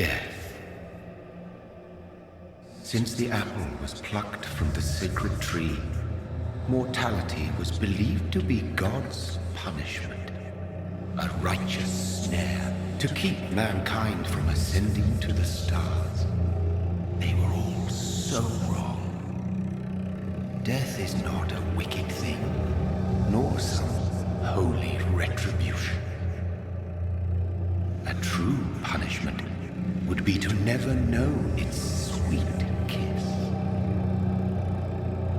Death. Since the apple was plucked from the sacred tree, mortality was believed to be God's punishment, a righteous snare to keep mankind from ascending to the stars. They were all so wrong. Death is not a wicked thing, nor some holy retribution. A true punishment would be to never know its sweet kiss.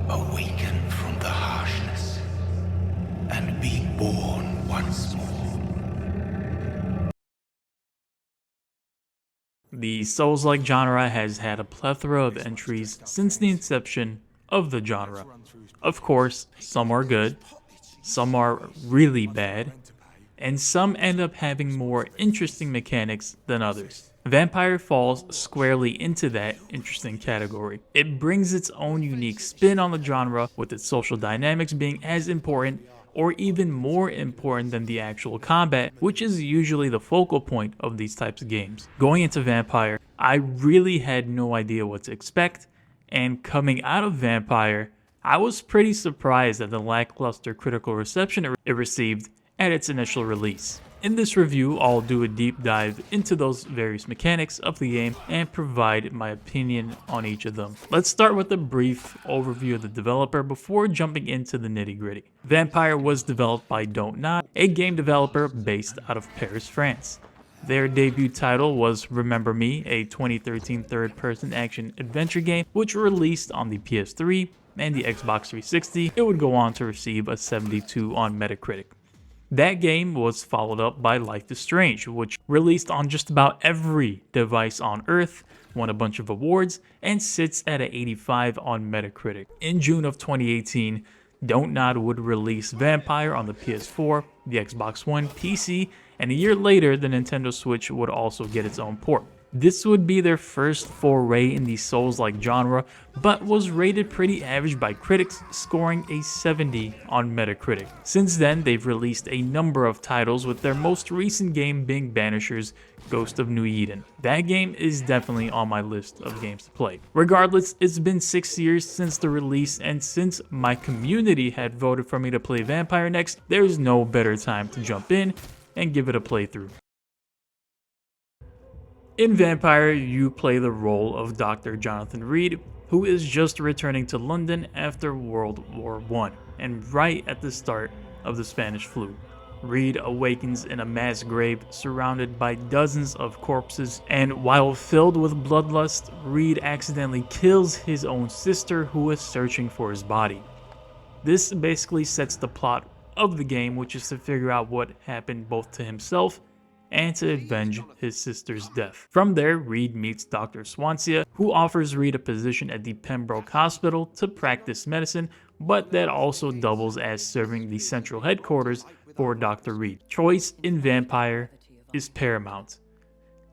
Awaken from the harshness and be born once more. The Souls-like genre has had a plethora of entries since the inception of the genre. Of course, some are good, some are really bad, and some end up having more interesting mechanics than others. Vampyr falls squarely into that interesting category. It brings its own unique spin on the genre, with its social dynamics being as important or even more important than the actual combat, which is usually the focal point of these types of games. Going into Vampyr, I really had no idea what to expect, and coming out of Vampyr, I was pretty surprised at the lackluster critical reception it received at its initial release. In this review, I'll do a deep dive into those various mechanics of the game and provide my opinion on each of them. Let's start with a brief overview of the developer before jumping into the nitty-gritty. Vampyr was developed by Don't Nod, a game developer based out of Paris, France. Their debut title was Remember Me, a 2013 third-person action-adventure game which released on the PS3 and the Xbox 360. It would go on to receive a 72 on Metacritic. That game was followed up by Life is Strange, which released on just about every device on Earth, won a bunch of awards, and sits at an 85 on Metacritic. In June of 2018, Don't Nod would release Vampyr on the PS4, the Xbox One, PC, and a year later, the Nintendo Switch would also get its own port. This would be their first foray in the Souls-like genre, but was rated pretty average by critics, scoring a 70 on Metacritic. Since then, they've released a number of titles, with their most recent game being Banisher's Ghost of New Eden. That game is definitely on my list of games to play. Regardless, it's been 6 years since the release, and since my community had voted for me to play Vampyr next, there's no better time to jump in and give it a playthrough. In Vampyr, you play the role of Dr. Jonathan Reed, who is just returning to London after World War I, and right at the start of the Spanish flu. Reed awakens in a mass grave surrounded by dozens of corpses, and while filled with bloodlust, Reed accidentally kills his own sister, who is searching for his body. This basically sets the plot of the game, which is to figure out what happened both to himself and to avenge his sister's death. From there, Reed meets Dr. Swansea, who offers Reed a position at the Pembroke Hospital to practice medicine, but that also doubles as serving the central headquarters for Dr. Reed. Choice in Vampyr is paramount.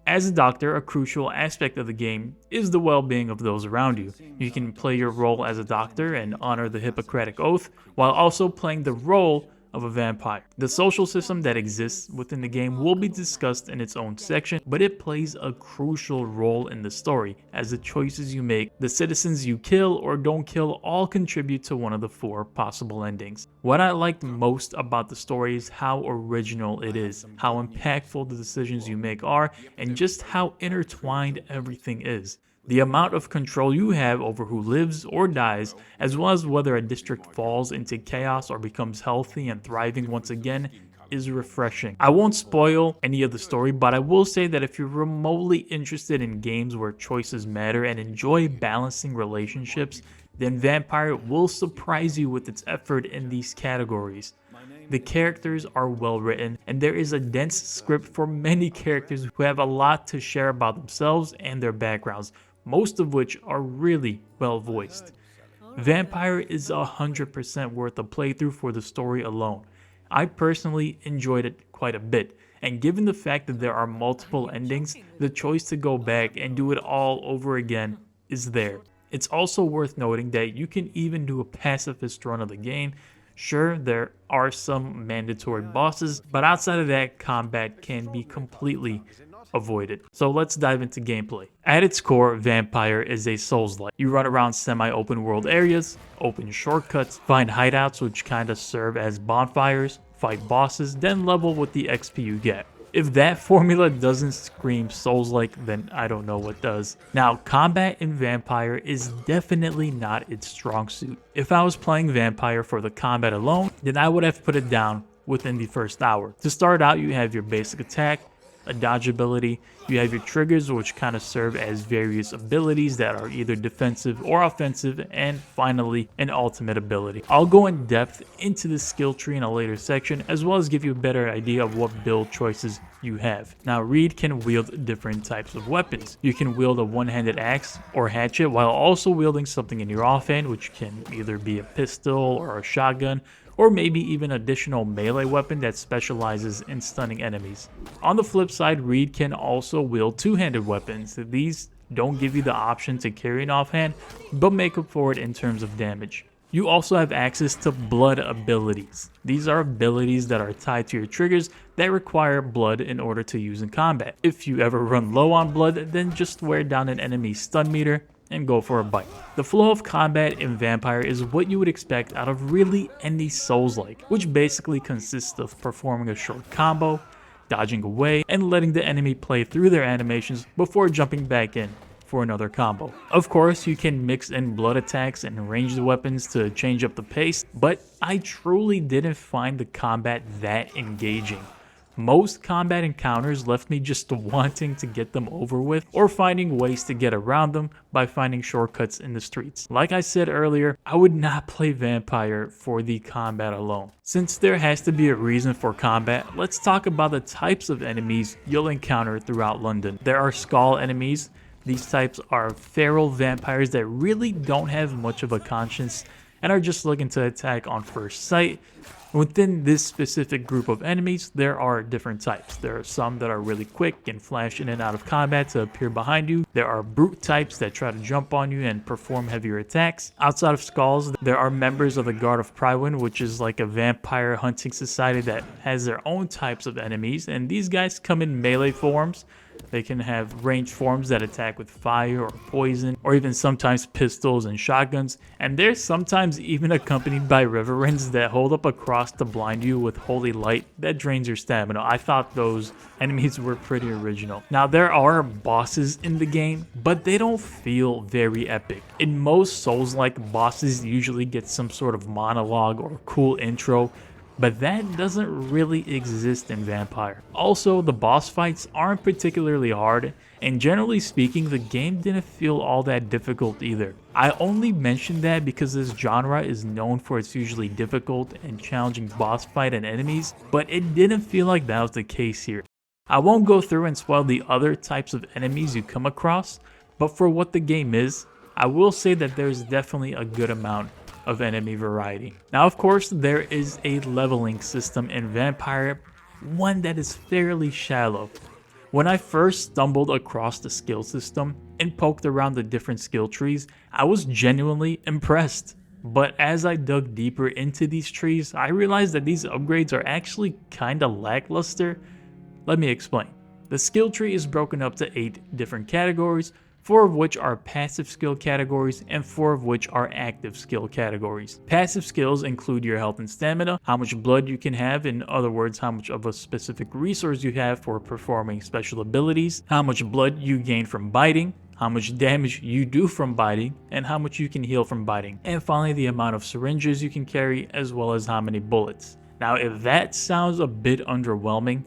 As a doctor, a crucial aspect of the game is the well-being of those around you. You can play your role as a doctor and honor the Hippocratic Oath, while also playing the role of a vampire. The social system that exists within the game will be discussed in its own section, but it plays a crucial role in the story, as the choices you make, the citizens you kill or don't kill, all contribute to one of the 4 possible endings. What I liked most about the story is how original it is, how impactful the decisions you make are, and just how intertwined everything is. The amount of control you have over who lives or dies, as well as whether a district falls into chaos or becomes healthy and thriving once again, is refreshing. I won't spoil any of the story, but I will say that if you're remotely interested in games where choices matter and enjoy balancing relationships, then Vampyr will surprise you with its effort in these categories. The characters are well written, and there is a dense script for many characters who have a lot to share about themselves and their backgrounds, most of which are really well voiced. Vampyr is 100% worth a playthrough for the story alone. I personally enjoyed it quite a bit, and given the fact that there are multiple endings, the choice to go back and do it all over again is there. It's also worth noting that you can even do a pacifist run of the game. Sure, there are some mandatory bosses, but outside of that, combat can be completely avoided. So let's dive into gameplay. At its core, Vampyr is a Souls-like. You run around semi-open world areas, open shortcuts, find hideouts which kinda serve as bonfires, fight bosses, then level with the XP you get. If that formula doesn't scream Souls-like, then I don't know what does. Now, combat in Vampyr is definitely not its strong suit. If I was playing Vampyr for the combat alone, then I would have put it down within the first hour. To start out, you have your basic attack, a dodge ability, you have your triggers which kind of serve as various abilities that are either defensive or offensive, and finally an ultimate ability. I'll go in depth into the skill tree in a later section, as well as give you a better idea of what build choices you have. Now, Reed can wield different types of weapons. You can wield a one-handed axe or hatchet while also wielding something in your offhand, which can either be a pistol or a shotgun, or maybe even additional melee weapon that specializes in stunning enemies. On the flip side, Reed can also wield two-handed weapons. These don't give you the option to carry an offhand, but make up for it in terms of damage. You also have access to blood abilities. These are abilities that are tied to your triggers that require blood in order to use in combat. If you ever run low on blood, then just wear down an enemy's stun meter and go for a bite. The flow of combat in Vampyr is what you would expect out of really any Souls-like, which basically consists of performing a short combo, dodging away, and letting the enemy play through their animations before jumping back in for another combo. Of course, you can mix in blood attacks and ranged weapons to change up the pace, but I truly didn't find the combat that engaging. Most combat encounters left me just wanting to get them over with, or finding ways to get around them by finding shortcuts in the streets. Like I said earlier, I would not play Vampyr for the combat alone. Since there has to be a reason for combat, let's talk about the types of enemies you'll encounter throughout London. There are Skull enemies. These types are feral vampires that really don't have much of a conscience and are just looking to attack on first sight. Within this specific group of enemies, there are different types. There are some that are really quick and flash in and out of combat to appear behind you. There are brute types that try to jump on you and perform heavier attacks. Outside of Skulls, there are members of the Guard of Prywin, which is like a vampire hunting society that has their own types of enemies, and these guys come in melee forms. They can have ranged forms that attack with fire or poison, or even sometimes pistols and shotguns, and they're sometimes even accompanied by reverends that hold up a cross to blind you with holy light that drains your stamina. I thought those enemies were pretty original. Now, there are bosses in the game, but they don't feel very epic. In most Souls-like, bosses usually get some sort of monologue or cool intro, but that doesn't really exist in Vampyr. Also, the boss fights aren't particularly hard, and generally speaking, the game didn't feel all that difficult either. I only mention that because this genre is known for its usually difficult and challenging boss fight and enemies, but it didn't feel like that was the case here. I won't go through and spoil the other types of enemies you come across, but for what the game is, I will say that there's definitely a good amount of enemy variety. Now, of course, there is a leveling system in Vampyr, one that is fairly shallow. When I first stumbled across the skill system and poked around the different skill trees, I was genuinely impressed. But as I dug deeper into these trees, I realized that these upgrades are actually kinda lackluster. Let me explain. The skill tree is broken up to 8 different categories, 4 of which are passive skill categories and 4 of which are active skill categories. Passive skills include your health and stamina, how much blood you can have, in other words, how much of a specific resource you have for performing special abilities, how much blood you gain from biting, how much damage you do from biting, and how much you can heal from biting. And finally, the amount of syringes you can carry, as well as how many bullets. Now, if that sounds a bit underwhelming,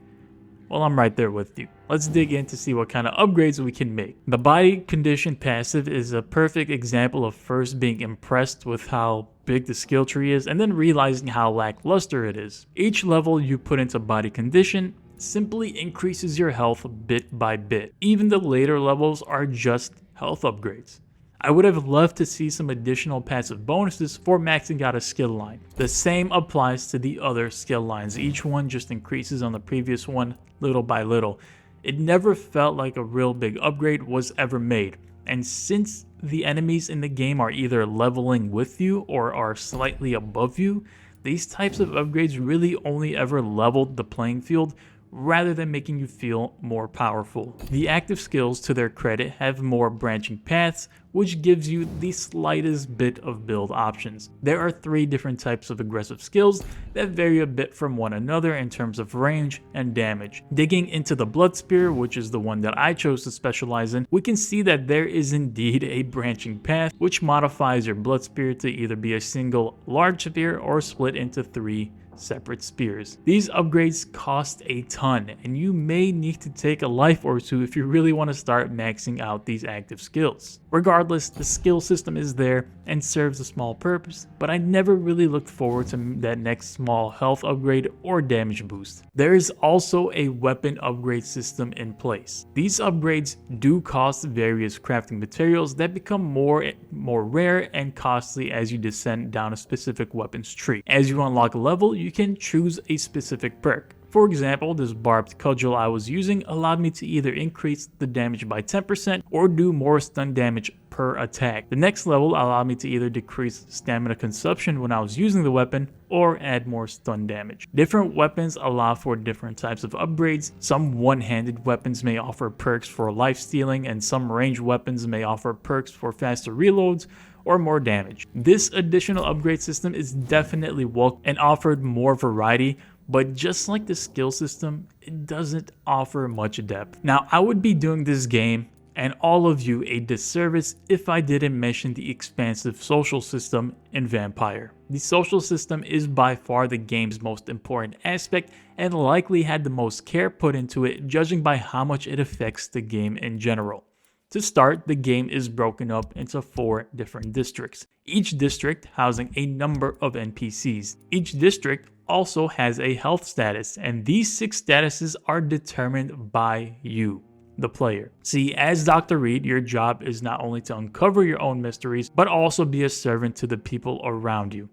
well, I'm right there with you. Let's dig in to see what kind of upgrades we can make. The body condition passive is a perfect example of first being impressed with how big the skill tree is and then realizing how lackluster it is. Each level you put into body condition simply increases your health bit by bit. Even the later levels are just health upgrades. I would have loved to see some additional passive bonuses for maxing out a skill line. The same applies to the other skill lines. Each one just increases on the previous one little by little. It never felt like a real big upgrade was ever made. And since the enemies in the game are either leveling with you or are slightly above you, these types of upgrades really only ever leveled the playing field rather than making you feel more powerful. The active skills, to their credit, have more branching paths, which gives you the slightest bit of build options. There are 3 different types of aggressive skills that vary a bit from one another in terms of range and damage. Digging into the Blood Spear, which is the one that I chose to specialize in, we can see that there is indeed a branching path which modifies your Blood Spear to either be a single large spear or split into 3 separate spears. These upgrades cost a ton, and you may need to take a life or 2 if you really want to start maxing out these active skills. Regardless, the skill system is there and serves a small purpose, but I never really looked forward to that next small health upgrade or damage boost. There is also a weapon upgrade system in place. These upgrades do cost various crafting materials that become more rare and costly as you descend down a specific weapons tree. As you unlock a level, you can choose a specific perk. For example, this barbed cudgel I was using allowed me to either increase the damage by 10% or do more stun damage per attack. The next level allowed me to either decrease stamina consumption when I was using the weapon or add more stun damage. Different weapons allow for different types of upgrades. Some one-handed weapons may offer perks for life stealing, and some ranged weapons may offer perks for faster reloads or more damage. This additional upgrade system is definitely welcome and offered more variety, but just like the skill system, it doesn't offer much depth. Now, I would be doing this game and all of you a disservice if I didn't mention the expansive social system in Vampyr. The social system is by far the game's most important aspect and likely had the most care put into it, judging by how much it affects the game in general. To start, the game is broken up into 4 different districts, each district housing a number of NPCs. Each district also has a health status, and these 6 statuses are determined by you, the player. See, as Dr. Reed, your job is not only to uncover your own mysteries, but also be a servant to the people around you.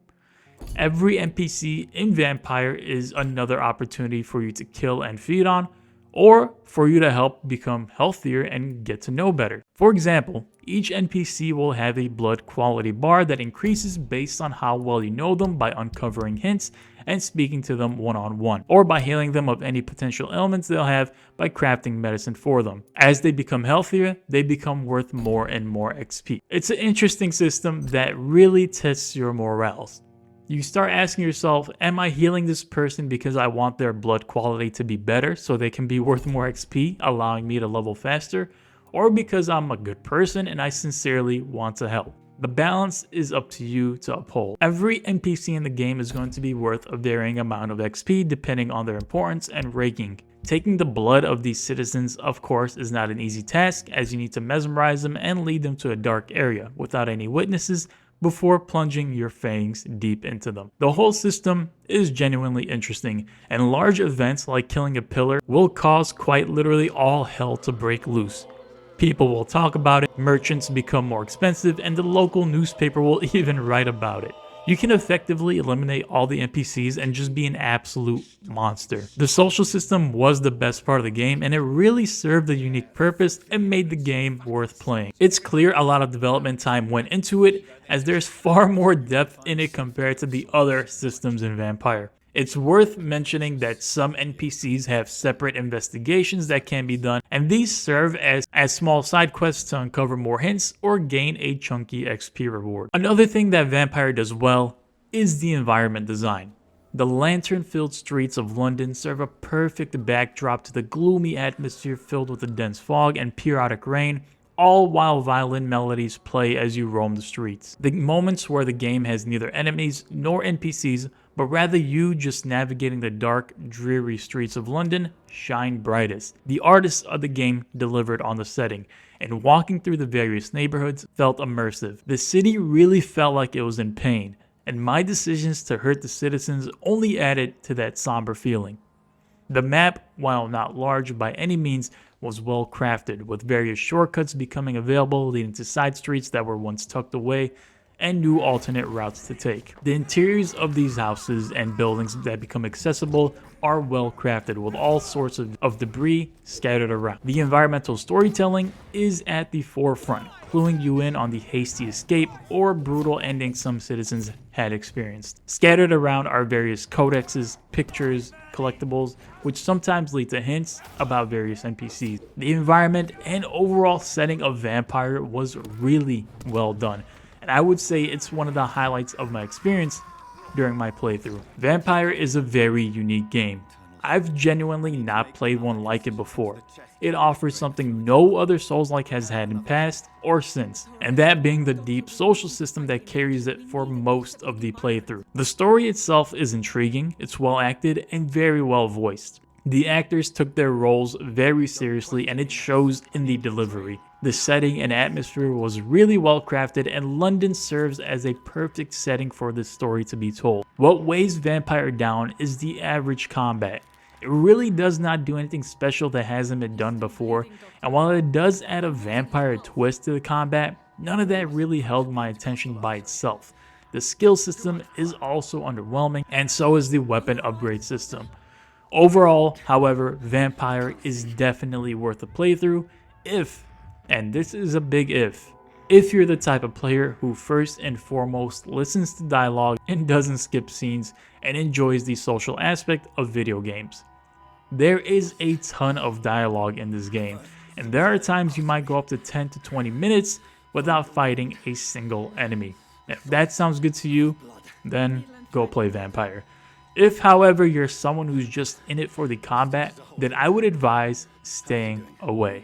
Every NPC in Vampyr is another opportunity for you to kill and feed on, or for you to help become healthier and get to know better. For example, each NPC will have a blood quality bar that increases based on how well you know them by uncovering hints and speaking to them one-on-one, or by healing them of any potential ailments they'll have by crafting medicine for them. As they become healthier, they become worth more and more XP. It's an interesting system that really tests your morals. You start asking yourself, am I healing this person because I want their blood quality to be better so they can be worth more XP, allowing me to level faster, or because I'm a good person and I sincerely want to help? The balance is up to you to uphold. Every NPC in the game is going to be worth a varying amount of XP depending on their importance and ranking. Taking the blood of these citizens, of course, is not an easy task, as you need to mesmerize them and lead them to a dark area without any witnesses before plunging your fangs deep into them. The whole system is genuinely interesting, and large events like killing a pillar will cause quite literally all hell to break loose. People will talk about it, merchants become more expensive, and the local newspaper will even write about it. You can effectively eliminate all the NPCs and just be an absolute monster. The social system was the best part of the game, and it really served a unique purpose and made the game worth playing. It's clear a lot of development time went into it, as there's far more depth in it compared to the other systems in Vampyr. It's worth mentioning that some NPCs have separate investigations that can be done, and these serve as small side quests to uncover more hints or gain a chunky XP reward. Another thing that Vampyr does well is the environment design. The lantern-filled streets of London serve a perfect backdrop to the gloomy atmosphere filled with a dense fog and periodic rain, all while violin melodies play as you roam the streets. The moments where the game has neither enemies nor NPCs, but rather you just navigating the dark, dreary streets of London shine brightest. The artists of the game delivered on the setting, and walking through the various neighborhoods felt immersive. The city really felt like it was in pain, and my decisions to hurt the citizens only added to that somber feeling. The map, while not large by any means, was well crafted, with various shortcuts becoming available leading to side streets that were once tucked away, and new alternate routes to take. The interiors of these houses and buildings that become accessible are well crafted with all sorts of debris scattered around. The environmental storytelling is at the forefront, cluing you in on the hasty escape or brutal ending some citizens had experienced. Scattered around are various codexes, pictures, collectibles, which sometimes lead to hints about various NPCs. The environment and overall setting of Vampyr was really well done, and I would say it's one of the highlights of my experience during my playthrough. Vampyr is a very unique game. I've genuinely not played one like it before. It offers something no other Souls-like has had in past or since, and that being the deep social system that carries it for most of the playthrough. The story itself is intriguing, it's well acted, and very well voiced. The actors took their roles very seriously, and it shows in the delivery. The setting and atmosphere was really well crafted, and London serves as a perfect setting for this story to be told. What weighs Vampyr down is the average combat. It really does not do anything special that hasn't been done before, and while it does add a vampire twist to the combat, none of that really held my attention by itself. The skill system is also underwhelming, and so is the weapon upgrade system. Overall, however, Vampyr is definitely worth a playthrough if, and this is a big if you're the type of player who first and foremost listens to dialogue and doesn't skip scenes and enjoys the social aspect of video games. There is a ton of dialogue in this game, and there are times you might go up to 10 to 20 minutes without fighting a single enemy. If that sounds good to you, then go play Vampyr. If, however, you're someone who's just in it for the combat, then I would advise staying away.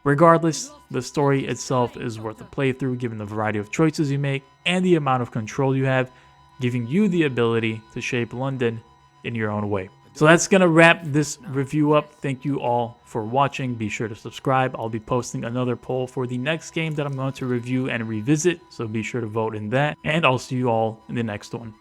Regardless, the story itself is worth a playthrough given the variety of choices you make and the amount of control you have, giving you the ability to shape London in your own way. So that's going to wrap this review up. Thank you all for watching. Be sure to subscribe. I'll be posting another poll for the next game that I'm going to review and revisit, so be sure to vote in that. And I'll see you all in the next one.